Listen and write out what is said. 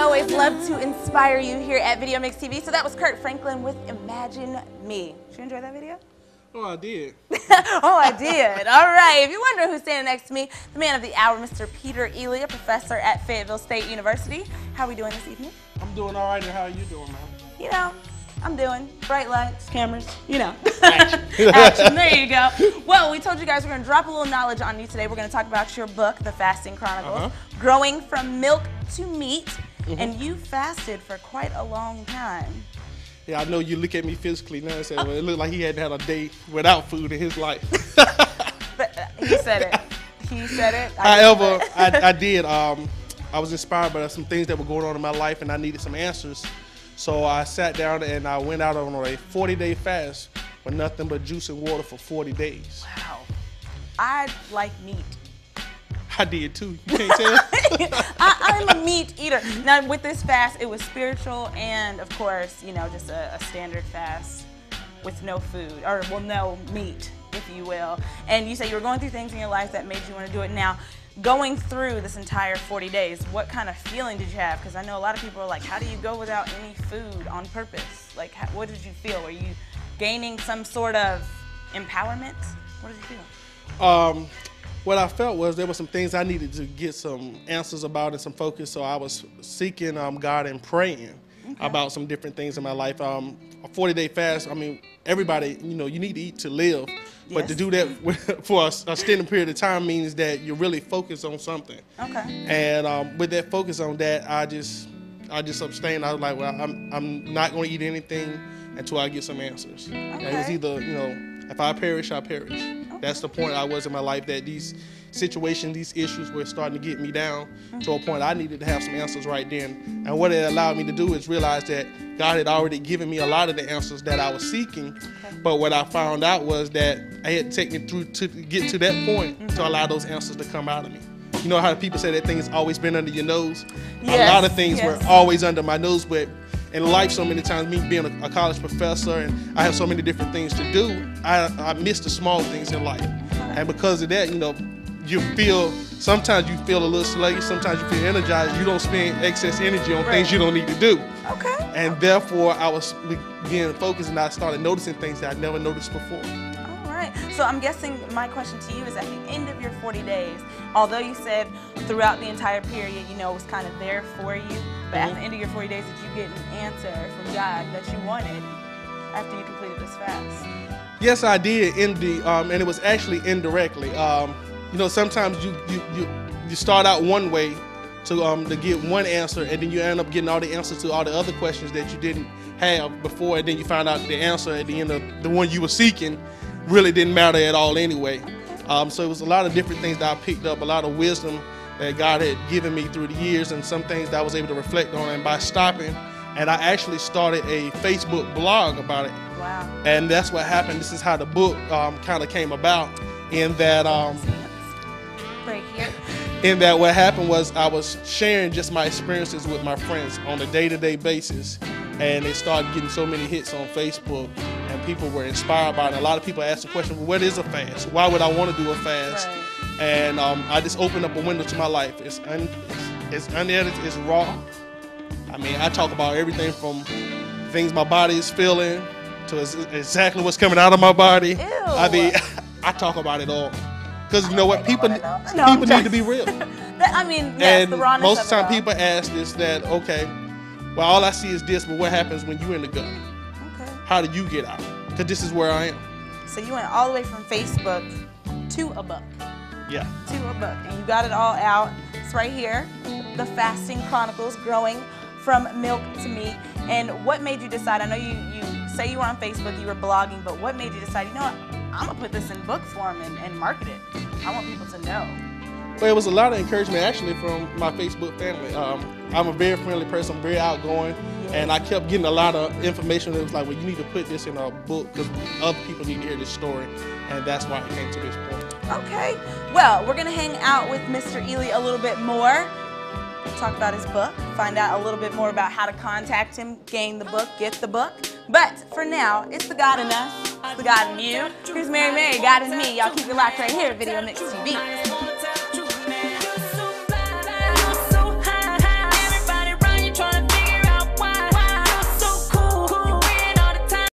always love to inspire you here at Video Mix TV. So that was Kurt Franklin with Imagine Me. Did you enjoy that video? Oh, I did. Oh, I did. All right. If you wonder who's standing next to me, the man of the hour, Mr. Peter Ely, a professor at Fayetteville State University. How are we doing this evening? I'm doing all right, and how are you doing, man? You know, I'm doing bright lights, cameras, you know. Action. Action, there you go. Well, we told you guys we're going to drop a little knowledge on you today. We're going to talk about your book, The Fasting Chronicles, Growing from Milk to Meat, and you fasted for quite a long time. Yeah, I know you look at me physically now and say, well, it looked like he hadn't had a day without food in his life. But he said it. He said it. However, I did. I was inspired by some things that were going on in my life, and I needed some answers. So I sat down and I went out on a 40-day fast with nothing but juice and water for 40 days. Wow. I like meat. I did too. You can't tell? I'm a meat eater. Now with this fast, it was spiritual and of course, you know, just a standard fast with no food, or well, no meat, if you will. And you say you were going through things in your life that made you want to do it. Now, going through this entire 40 days, what kind of feeling did you have? Because I know a lot of people are like, how do you go without any food on purpose? Like, what did you feel? Were you gaining some sort of empowerment? What did you feel? What I felt was there were some things I needed to get some answers about and some focus, so I was seeking God and praying about some different things in my life. A 40-day fast, I mean, everybody, you know, you need to eat to live, but to do that for a extended period of time means that you're really focused on something. Okay. And with that focus on that, I just abstained. I was like, well, I'm not going to eat anything until I get some answers. Okay. It was either, you know, if I perish, I perish. Okay. That's the point I was in my life, that these situations, these issues were starting to get me down to a point I needed to have some answers right then. And what it allowed me to do is realize that God had already given me a lot of the answers that I was seeking. But what I found out was that I had to take me through to get to that point to allow those answers to come out of me. You know how people say that thing's always been under your nose? Yes. A lot of things were always under my nose, but in life, so many times, me being a college professor and I have so many different things to do, I miss the small things in life. And because of that, you know, sometimes you feel a little sluggish, sometimes you feel energized. You don't spend excess energy on things you don't need to do. Okay. And therefore, I was being focused and I started noticing things that I never noticed before. All right. So I'm guessing my question to you is, at the end of your 40 days, although you said throughout the entire period, you know, it was kind of there for you, but at the end of your 40 days, did you get an answer from God that you wanted after you completed this fast? Yes, I did, and it was actually indirectly. You know, sometimes you start out one way to get one answer, and then you end up getting all the answers to all the other questions that you didn't have before, and then you find out the answer at the end of the one you were seeking really didn't matter at all anyway. So it was a lot of different things that I picked up, a lot of wisdom that God had given me through the years, and some things that I was able to reflect on. And by stopping, and I actually started a Facebook blog about it. Wow. And that's what happened. This is how the book kind of came about, in that right here. In that what happened was I was sharing just my experiences with my friends on a day-to-day basis, and it started getting so many hits on Facebook, and people were inspired by it. And a lot of people asked the question, well, what is a fast? Why would I want to do a fast? Right. And I just opened up a window to my life. It's unedited, it's raw. I mean, I talk about everything from things my body is feeling to exactly what's coming out of my body. Ew. I mean, I talk about it all. Because you know what, people need to be real. I mean, yes, and the rawness most of the time of it all. people ask this, that, okay, well, all I see is this, but what happens when you're in the gut? Okay. How do you get out? Because this is where I am. So you went all the way from Facebook to a book. Yeah. To a book. And you got it all out. It's right here, The Fasting Chronicles, Growing from Milk to Meat. And what made you decide, I know you say you were on Facebook, you were blogging, but what made you decide, you know what, I'm going to put this in book form and market it. I want people to know. Well, it was a lot of encouragement actually from my Facebook family. I'm a very friendly person, I'm very outgoing, and I kept getting a lot of information that was like, well, you need to put this in a book because other people need to hear this story, and that's why it came to this point. Okay, well, we're going to hang out with Mr. Ely a little bit more, talk about his book, find out a little bit more about how to contact him, gain the book, get the book. But for now, it's the God in us, it's the God in you. Here's Mary, God in me. Y'all keep it locked right here at Video Mix TV.